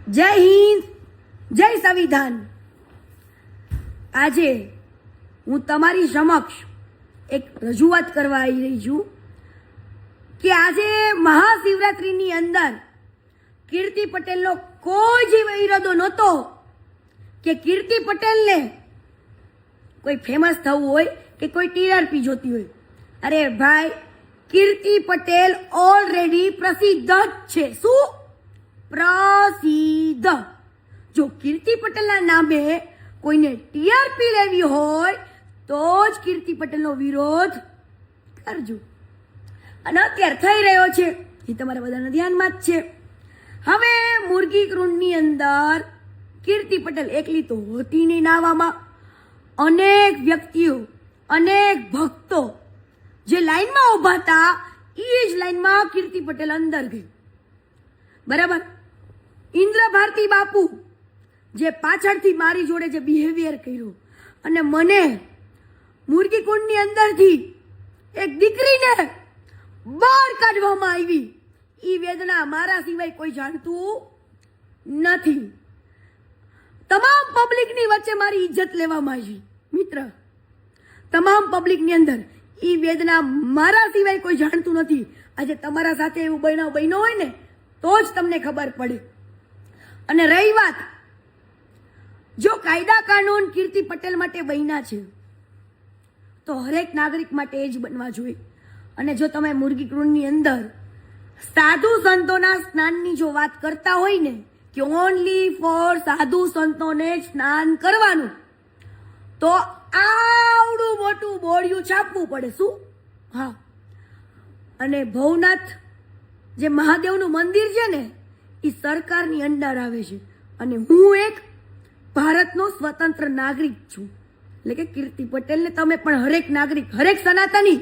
જય હિન્દ, જય સંવિધાન। આજે હું તમારી સમક્ષ એક રજૂઆત કરવા આવી રહી છું કે આજે મહાશિવરાત્રિની અંદર કીર્તિ પટેલનો કોઈ જ ઈરાદો નહોતો કે કીર્તિ પટેલને કોઈ ફેમસ થવું હોય કે કોઈ ટીઆરપી જોતી હોય। અરે ભાઈ, કીર્તિ પટેલ ઓલરેડી પ્રસિદ્ધ જ છે। શું પ્રસિદ્ધ? જો કીર્તિ પટેલના નામે કોઈને ટીઆરપી લેવી હોય તો જ કીર્તિ પટેલનો વિરોધ કરજો। અને અત્યારે થઈ રહ્યો છે એ તમારા બધાના ધ્યાનમાં જ છે। હવે મુરગી કુંડની અંદર કીર્તિ પટેલ એકલી તો હોતી નહીં નાવામાં, અનેક વ્યક્તિઓ, અનેક ભક્તો જે લાઈનમાં ઊભા હતા એ જ લાઈનમાં કીર્તિ પટેલ અંદર ગઈ, બરાબર। ઇન્દ્ર ભારતી બાપુ જે પાછળથી મારી જોડે જે બિહેવિયર કર્યું અને મને મુરગી કુંડની અંદરથી એક દીકરીને બહાર કાઢવામાં આવી, એ વેદના મારા સિવાય કોઈ જાણતું નથી। તમામ પબ્લિકની વચ્ચે મારી ઇજ્જત લેવામાં આવી મિત્ર, તમામ પબ્લિકની અંદર એ વેદના મારા સિવાય કોઈ જાણતું નથી। આજે તમારા સાથે એવું બન્યો હોય ને તો જ તમને ખબર પડે। અને રહી વાત, જો કાયદા કાનૂન કીર્તિ પટેલ માટે બન્યા છે તો હરેક નાગરિક માટે એ જ બનવા જોઈએ। અને જો તમે મુરગી કુંડની અંદર સાધુ સંતોના સ્નાનની જો વાત કરતા હોય ને કે ઓનલી ફોર સાધુ સંતોને સ્નાન કરવાનું, તો આવડું મોટું બોડિયું છાપવું પડે। શું? હા। અને ભવનાથ જે મહાદેવનું મંદિર છે ને એ સરકારની અંડર આવે છે અને હું એક ભારતનો સ્વતંત્ર નાગરિક છું। એટલે કે કીર્તિ પટેલને તમે પણ હરેક નાગરિક, હરેક સનાતની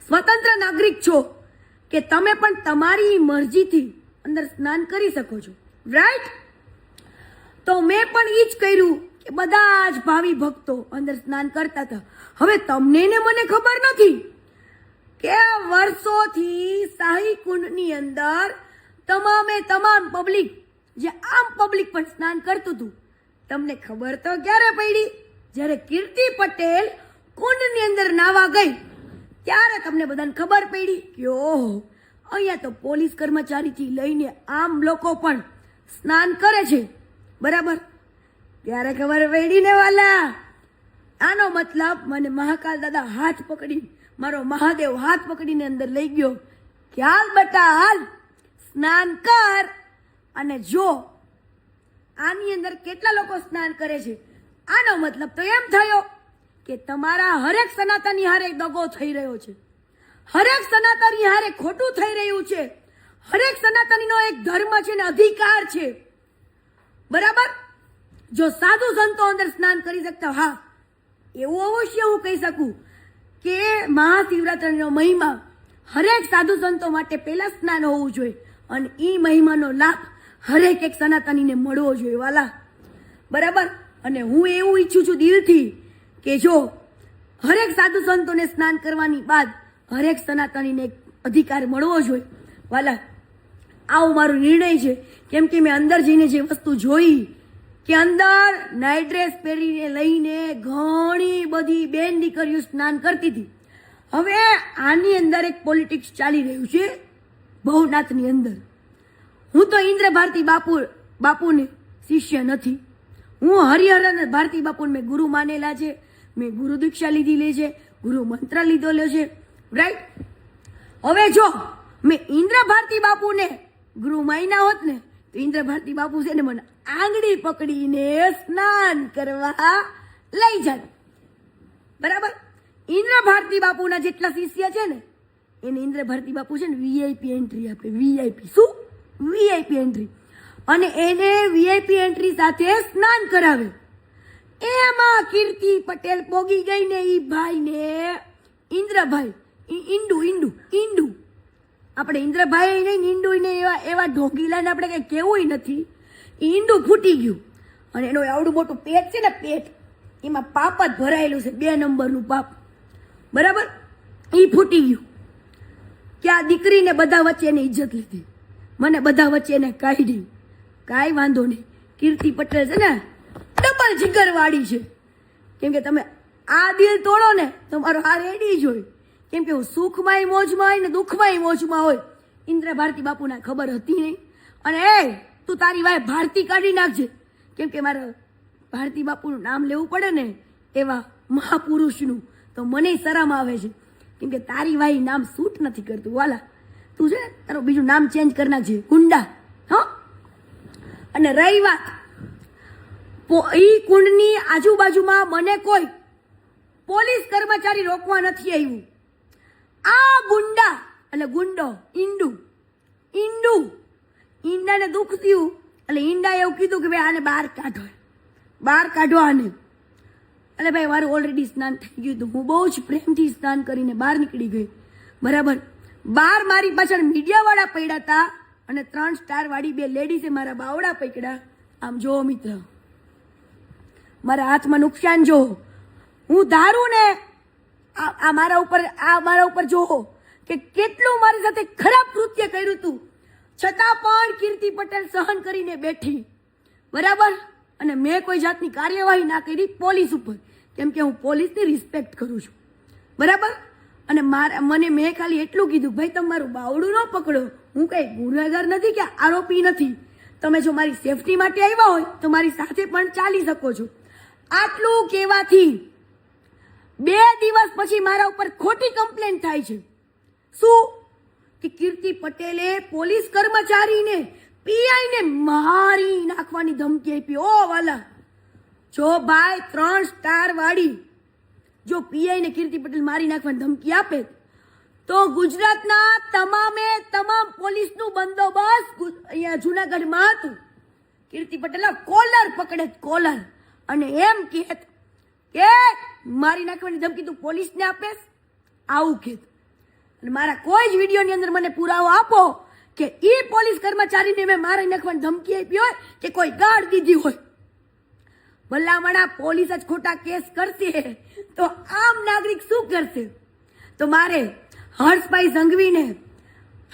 સ્વતંત્ર નાગરિક છો કે તમે પણ તમારી મરજીથી અંદર સ્નાન કરી શકો છો, રાઈટ? તો મેં પણ એ જ કર્યું કે બધા જ ભાવિ ભક્તો અંદર સ્નાન કરતા હતા। હવે તમને ને મને ખબર નથી કે વર્ષોથી શાહી કુંડની અંદર તમામ પબ્લિક, જે આમ પબ્લિક પણ સ્નાન કરતું હતું, તમને ખબર તો ક્યારે પડી? જ્યારે કીર્તિ પટેલ કુંડની અંદર નાવા ગઈ ત્યારે તમને બધાને ખબર પડી કે ઓહો, અહીંયા તો પોલીસ કર્મચારીથી લઈને આમ લોકો પણ સ્નાન કરે છે, બરાબર? ત્યારે ખબર પડી ને વાલા। આનો મતલબ મને મહાકાલ દાદા હાથ પકડી, મારો મહાદેવ હાથ પકડીને અંદર લઈ ગયો કે હાલ બેટા હાલ, સ્નાન કર। અને જો આની અંદર કેટલા લોકો સ્નાન કરે છે, આનો મતલબ તો એમ થયો કે તમારા હરેક સનાતની હારે દગો થઈ રહ્યો છે, હરેક સનાતની હારે ખોટું થઈ રહ્યું છે। હરેક સનાતનીનો એક ધર્મ છે ને અધિકાર છે, બરાબર? જો સાધુ સંતો અંદર સ્નાન કરી શકતા, હા, એવું અવશ્ય હું કહી શકું કે મહાશિવરાત્રિનો મહિમા હરેક સાધુ સંતો માટે પહેલા સ્નાન હોવું જોઈએ અને એ મહિમાનો લાભ હરેક એક સનાતનીને મળવો જોઈએ વાલા, બરાબર? અને હું એવું ઈચ્છું છું દિલથી કે જો હરેક સાધુ સંતોને સ્નાન કરવાની બાદ હરેક સનાતનીને એક અધિકાર મળવો જોઈએ વાલા। આવો મારો નિર્ણય છે, કેમ કે મેં અંદર જઈને જે વસ્તુ જોઈ કે અંદર નાઇટ ડ્રેસ પહેરીને લઈને ઘણી બધી બેન દીકરીઓ સ્નાન કરતી હતી। હવે આની અંદર એક પોલિટિક્સ ચાલી રહ્યું છે ભવનાથની અંદર। હું તો ઇન્દ્ર ભારતી બાપુને શિષ્ય નથી, હું હરિહરન ભારતી બાપુને મેં ગુરુ માનેલા છે, મેં ગુરુ દીક્ષા લીધેલી છે, ગુરુ મંત્ર લીધેલો છે, રાઈટ? હવે જો મેં ઇન્દ્ર ભારતી બાપુને ગુરુ માન્યા હોત ને તો ઇન્દ્ર ભારતી બાપુ છે ને મને આંગળી પકડીને સ્નાન કરવા લઈ જાય, બરાબર? ઇન્દ્ર ભારતી બાપુના જેટલા શિષ્ય છે ને એને ઇન્દ્ર ભારતી બાપુ છે ને વીઆઈપી એન્ટ્રી આપે, વીઆઈપી। શું? VIP entry. અને એને વીઆઈપી એન્ટ્રી સાથે સ્નાન કરાવે। એમાં કીર્તિ પટેલ પોગી ગઈ ને ઈ ભાઈને ઇન્દ્રભાઈ, ઈંડુ આપણે ઇન્દ્રભાઈ નહીં, ઈંડુ ને એવા ઢોંગીલાને આપણે કઈ કેવું નથી, ઈંડુ ફૂટી ગયું અને એનો આવડું મોટું પેટ છે ને, પેટ એમાં પાપ જ ભરાયેલું છે, 2 નંબરનું પાપ, બરાબર? એ ફૂટી ગયું કે આ દીકરીને બધા વચ્ચે એની ઇજ્જત લીધી, મને બધા વચ્ચે એને કાઢી। કાંઈ વાંધો નહીં. કીર્તિ પટેલ છે ને ડબલ જીગરવાળી છે. કેમ કે તમે આ દિલ તોડો ને તો મારો આ રેડી જ હોય. કેમ કે હું સુખમાંય મોજમાં હોય ને દુઃખમાંય મોજમાં હોય. ઇન્દ્ર ભારતી બાપુને ખબર હતી નહીં. અને એ તું તારી વાય ભારતી કાઢી નાખજે. કેમ કે મારે ભારતી બાપુનું નામ લેવું પડે ને એવા મહાપુરુષનું, તો મને શરમ આવે છે. કેમ કે તારી વાય નામ સૂટ નથી કરતું વાલા. તું છે ને તારું બીજું નામ ચેન્જ કરી નાખજે, ગુંડા. હા, અને રહી વાત ઈ કુંડની આજુબાજુમાં મને કોઈ પોલીસ કર્મચારી રોકવા નથી આવ્યું. આ ગુંડા એટલે ગુંડો ઈંડાને દુઃખ થયું એટલે ઈંડાએ એવું કીધું કે ભાઈ આને બહાર કાઢો આને. એટલે ભાઈ મારું ઓલરેડી સ્નાન થઈ ગયું હતું. હું બહુ જ પ્રેમથી સ્નાન કરીને બહાર નીકળી ગઈ. બરાબર, બહાર મારી પાછળ મીડિયાવાળા પડ્યા હતા અને 3 સ્ટાર વાળી 2 લેડીઝે મારા બાવડા પકડ્યા. આમ જો મિત્ર, મારા હાથમાં નુકસાન જો. હું ધારું ને આ મારા ઉપર જોવો કે કેટલું મારી સાથે ખરાબ કૃત્ય કર્યું હતું, છતાં પણ કીર્તિ પટેલ સહન કરીને બેઠી. બરાબર, અને મેં કોઈ જાતની કાર્યવાહી ના કરી પોલીસ ઉપર. કેમ કે હું પોલીસની રિસ્પેક્ટ કરું છું. બરાબર, અને મેં ખાલી એટલું કીધું, ભાઈ તમે મારું બાવડું ન પકડો. હું કઈ ગુનેગાર નથી કે આરોપી નથી. તમે જો મારી સેફટી માટે આવ્યા હોય તો મારી સાથે પણ ચાલી શકો છો. આટલું કહેવાથી 2 દિવસ પછી મારા ઉપર ખોટી કમ્પ્લેન થાય છે. શું કે કીર્તિ પટેલે પોલીસ કર્મચારીને પીઆઈને મારી નાખવાની ધમકી આપી. ઓ વાલા, જો ભાઈ 3 સ્ટાર વાળી જો પીઆઈને કીર્તિ પટેલ મારી નાખવાની ધમકી આપે તો ગુજરાતના તમામ પોલીસનું બંદોબસ્ત અહીંયા જુનાગઢમાં હતું. કીર્તિ પટેલ કોલર પકડે, કોલર, અને એમ કહે કે મારી નાખવાની ધમકી તું પોલીસને આપેસ, આવું કહે. અને મારા કોઈ જ વિડીયોની અંદર મને પુરાવો આપો કે એ પોલીસ કર્મચારીને મેં મારી નાખવાની ધમકી આપી હોય કે કોઈ ગાળ દીધી હોય. ભલામણા પોલીસ જ ખોટા કેસ કરશે તો આમ નાગરિક શું કરશે? તો મારે હર્ષભાઈ સંઘવીને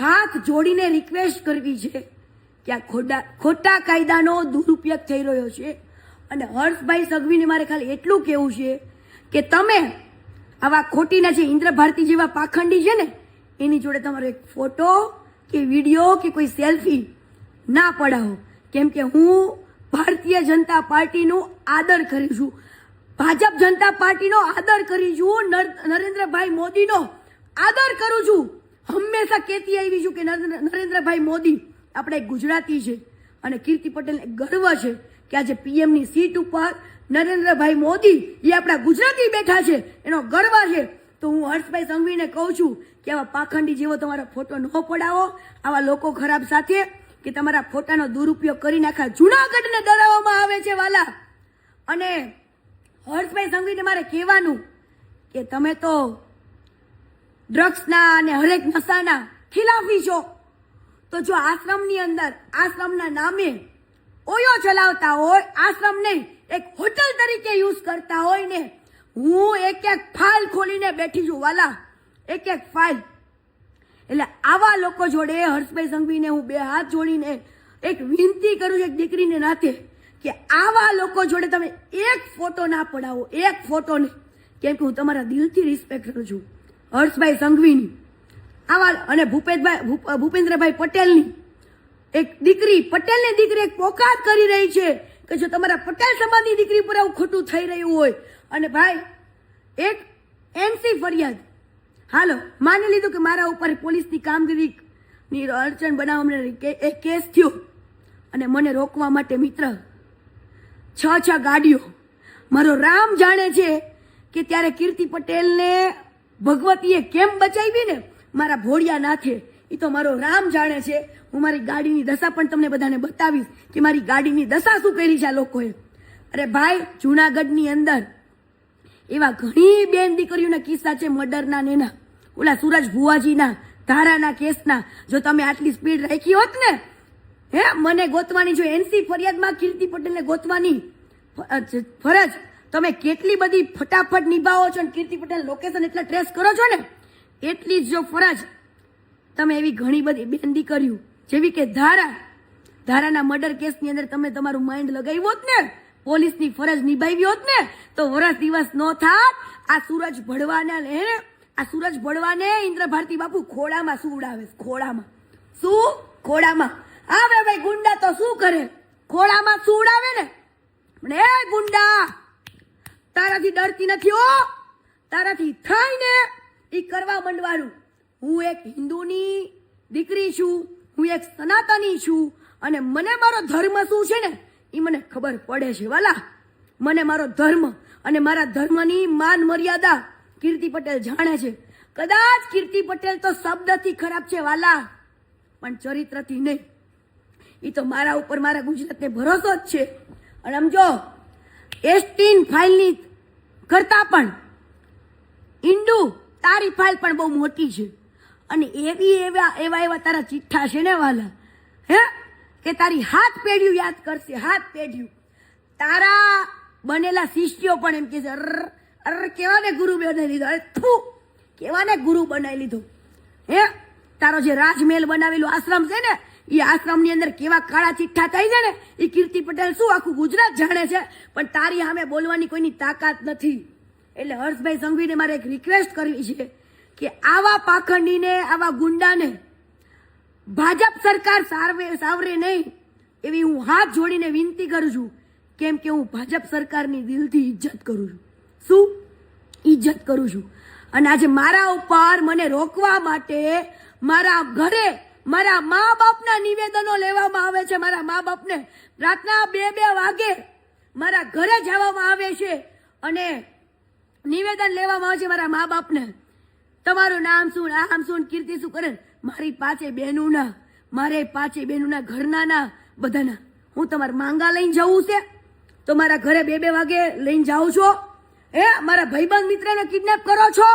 હાથ જોડીને રિક્વેસ્ટ કરવી છે કે આ ખોટા કાયદાનો દુરુપયોગ થઈ રહ્યો છે. અને હર્ષભાઈ સંઘવીને મારે ખાલી એટલું કહેવું છે કે તમે આવા ખોટીના જે ઇન્દ્ર ભારતી જેવા પાખંડી છે ને એની જોડે તમારો એક ફોટો કે વિડીયો કે કોઈ સેલ્ફી ના પડાવો. કેમ કે હું ભારતીય જનતા પાર્ટીનો આદર કરું છું, ભાજપ જનતા પાર્ટીનો આદર કરું છું, નરેન્દ્રભાઈ મોદીનો આદર કરું છું. હંમેશા કહેતી આવી છું કે નરેન્દ્રભાઈ મોદી આપણે ગુજરાતી છે અને કીર્તિ પટેલને ગર્વ છે કે આજે પીએમની સીટ ઉપર નરેન્દ્રભાઈ મોદી એ આપણા ગુજરાતી બેઠા છે, એનો ગર્વ છે. તો હું હર્ષભાઈ સંઘવીને કહું છું કે આવા પાખંડી જેવો તમારો ફોટો ન પડાવો, આવા લોકો ખરાબ સાથે કે તમારા ફોટાનો દુરુપયોગ કરી નાખા જુનાગઢને ડરાવવામાં આવે છે વાલા. અને હર્ષભાઈ સંઘવીને મારે કહેવાનું કે તમે તો ડ્રગ્સના અને હરેક નશાના ખિલાફી છો. તો જો આશ્રમની અંદર આશ્રમના નામે ઓયો ચલાવતા હોય, આશ્રમ નહીં એક હોટલ તરીકે યુઝ કરતા હોય ને, હું એક ફાઇલ ખોલીને બેઠી છું વાલા, એક ફાઇલ. એટલે આવા લોકો જોડે હર્ષભાઈ સંઘવીને હું 2 હાથ જોડીને એક વિનંતી કરું છું એક દીકરીને નાતે કે આવા લોકો જોડે તમે એક ફોટો ના પડાવો, એક ફોટો નહીં. કેમ કે હું તમારા દિલથી રિસ્પેક્ટ કરું છું હર્ષભાઈ સંઘવીની. આવા અને ભૂપેન્દ્રભાઈ પટેલની એક દીકરી, પટેલની દીકરી એક પોકાર કરી રહી છે કે જો તમારા પટેલ સમાજની દીકરી પર આવું ખોટું થઈ રહ્યું હોય. અને ભાઈ એક એનસી ફરિયાદ, હાલો માની લીધું કે મારા ઉપર પોલીસની કામગીરીની અડચણ બનાવવા એક કેસ થયો અને મને રોકવા માટે મિત્ર 6 ગાડીઓ. મારો રામ જાણે છે કે ત્યારે કીર્તિ પટેલને ભગવતીએ કેમ બચાવી ને મારા ભોળિયા નાથે, એ તો મારો રામ જાણે છે. હું મારી ગાડીની દશા પણ તમને બધાને બતાવીશ કે મારી ગાડીની દશા શું કરી છે આ લોકોએ. અરે ભાઈ, જુનાગઢની અંદર એવા ઘણી બેન દીકરીઓના કિસ્સા છે મર્ડરના ને એના, ઓલા સુરજ ભુવાજીના ધારાના કેસના. જો તમે આટલી સ્પીડ રાખી હોત ને, મને ગોતવાની, જો એનસી ફરિયાદમાં કીર્તિ પટેલને ગોતવાની ફરજ તમે કેટલી બધી ફટાફટ નિભાવો છો અને કીર્તિ પટેલ લોકેશન એટલા ટ્રેસ કરો છો ને, એટલી જ જો ફરજ તમે એવી ઘણી બધી બેન દીકરીઓ જેવી કે ધારા ધારાના મર્ડર કેસની અંદર તમે તમારું માઇન્ડ લગાવ્યું હોત ને, પોલીસની ફરજ નિભાવી હોત ને, તો વર્ષ દિવસ નો થાત. આ સૂરજ ભળવાને ઇન્દ્ર ભારતી બાપુ ખોડામાં શું ઉડાવે? ખોડામાં આવે ભાઈ. ગુંડા તો શું કરે? ખોડામાં શું ઉડાવે ને. પણ એ ગુંડા, તારાથી ડરતી નથી હો. તારાથી થાય ને ઈ કરવા માંડવાનું. હું એક હિન્દુની દીકરી છું, હું એક સનાતની છું, અને મને મારો ધર્મ શું છે ને એ મને ખબર પડે છે વાલા. મને મારો ધર્મ અને મારા ધર્મની માન મર્યાદા કીર્તિ પટેલ જાણે છે. કદાચ કીર્તિ પટેલ તો શબ્દથી ખરાબ છે વાલા, પણ ચરિત્રથી નહીં. એ તો મારા ઉપર, મારા ગુજરાતને ભરોસો જ છે. અને સમજો, એસટીન ફાઇલની કરતા પણ ઇન્ડુ તારી ફાઇલ પણ બહુ મોટી છે. અને એવા તારા ચિઠ્ઠા છે ને વાલા, હે, કે તારી હાથ પેઢીયું યાદ કરશે. હાથ પેઢીયું તારા બનેલા શિષ્યો પણ એમ કે છે, કેવાને ગુરુ બનાવી લીધો, કેવાને ગુરુ બનાવી લીધો. હે, તારો જે રાજમહેલ બનાવેલું આશ્રમ છે ને, એ આશ્રમની અંદર કેવા કાળા ચિઠ્ઠા થાય છે ને, એ કીર્તિ પટેલ શું આખું ગુજરાત જાણે છે. પણ તારી સામે બોલવાની કોઈની તાકાત નથી. એટલે હર્ષભાઈ સંઘવીને મારે એક રિક્વેસ્ટ કરવી છે કે આવા પાખંડીને, આવા ગુંડાને ભાજપ સરકાર સાવરે નહીં એવી હું હાથ જોડીને વિનંતી કરું છું. કેમ કે હું ભાજપ સરકારની દિલથી ઇજ્જત કરું છું. શું ઇજ્જત કરું છું? અને આજે મારા ઉપર મને રોકવા માટે મારા ઘરે મારા મા બાપના નિવેદનો લેવામાં આવે છે. મારા મા બાપને રાતના 2-2 વાગે મારા ઘરે જવામાં આવે છે અને નિવેદન લેવામાં આવે છે મારા મા બાપને. તમારું નામ શું, આમ શું, કીર્તિ શું કરે? મારી 5 બહેનોના, મારે 5 બહેનોના ઘરના બધાના હું તમારે માંગા લઈને જવું છે તો મારા ઘરે 2-2 વાગે લઈને જાઉં છો. હે, મારા ભાઈબંધ મિત્રને કિડનેપ કરો છો,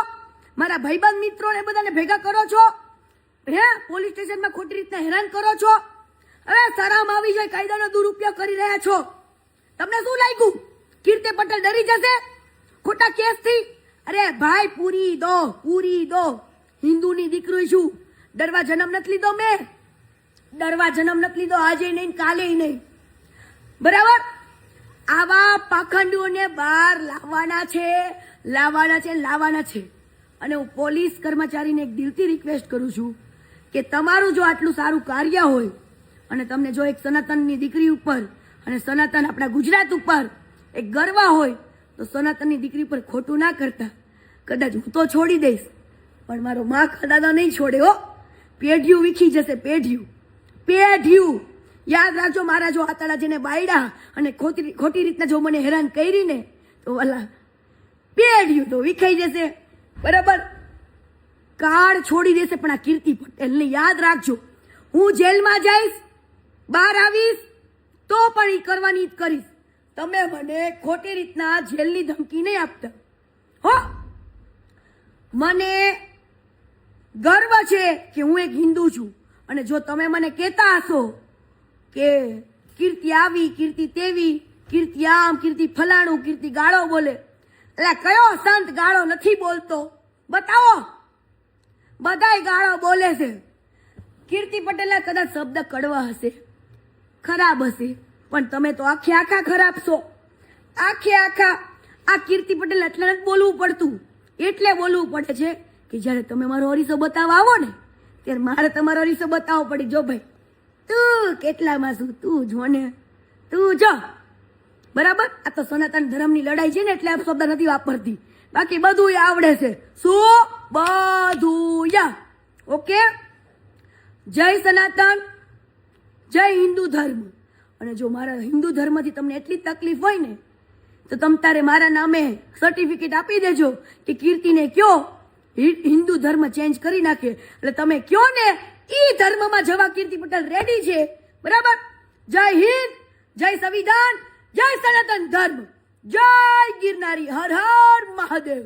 મારા ભાઈબંધ મિત્રોને બધાને ભેગા કરો છો. હે, પોલીસ સ્ટેશનમાં ખોટી રીતના હેરાન કરો છો. હવે શરમ આવી જાય, કાયદાનો દુરુપયોગ કરી રહ્યા છો. તમને શું લાગ્યું કીર્તિ પટેલ ડરી જશે ખોટા કેસથી? અરે ભાઈ, પૂરી દો. હિન્દુની દીકરી છું, ડરવા જન્મ નથી લીધો મેં. ડરવા જન્મ નથી લીધો, આજે નહીં, કાલે નહીં. બરાબર? આવા પાખંડીઓને બહાર લાવવાના છે. અને હું પોલીસ કર્મચારીને એક દિલથી રિક્વેસ્ટ કરું છું કે તમારું જો આટલું સારું કાર્ય હોય અને તમને જો એક સનાતનની દીકરી ઉપર અને સનાતન આપણા ગુજરાત ઉપર એક ગર્વ હોય તો સનાતનની દીકરી પર ખોટું ના કરતા. કદાચ હું તો છોડી દઈશ પણ મારો મા દાદા નહીં છોડે હો. પેઢીયું વીખી જશે, પેઢીયું. યાદ રાખજો, મારા જો આતડા જેને બાયડા અને ખોટી રીતના જો મને હેરાન કરી ને તો વાલા પેઢીયું તો વિખાઈ જશે. બરાબર? કાળ છોડી દેશે. પણ આ કીર્તિ પટેલને યાદ રાખજો, હું જેલમાં જઈશ, બહાર આવીશ તો પણ એ કરવાની જ કરીશ. તમે મને ખોટી રીતના જેલની ધમકી નહીં આપતા હો. મને ગર્વ છે કે હું એક હિન્દુ છું. અને જો તમે મને કહેતા હશો કે કીર્તિ આવી, કીર્તિ તેવી, કીર્તિ આમ, કીર્તિ ફલાણું, કીર્તિ ગાળો બોલે, એટલે કયો સંત ગાળો નથી બોલતો? બતાવો. બધાય ગાળો બોલે છે. કીર્તિ પટેલના કદાચ શબ્દ કડવા હશે, ખરાબ હશે, પણ તમે તો આખા ખરાબ છો. આખા આ કીર્તિ પટેલ એટલે નથી બોલવું પડતું. એટલે બોલવું પડે છે કે જ્યારે તમે મારો અરીસો બતાવવા આવો ને ત્યારે મારે તમારો અરીસો બતાવવો પડે. જો ભાઈ, તું કેટલામાં છું, તું જો ને, તું જો. બરાબર? આ તો સનાતન ધર્મની લડાઈ છે ને એટલે આ શબ્દ નથી વાપરતી. બાકી બધું આવડે છે. શું? બધું. ઓકે? જય સનાતન, જય હિન્દુ ધર્મ. અને જો મારા હિન્દુ ધર્મથી તમને એટલી તકલીફ હોય ને તો તમ તારે મારા નામે સર્ટિફિકેટ આપી દેજો કે કીર્તિને કયો હિન્દુ ધર્મ ચેન્જ કરી નાખે. એટલે તમે કયો ને ઈ ધર્મમાં જવા કીર્તિ પટેલ રેડી છે. બરાબર? જય હિન્દ, જય સંવિધાન, જય સનાતન ધર્મ, જય ગિરનારી, હર હર મહાદેવ.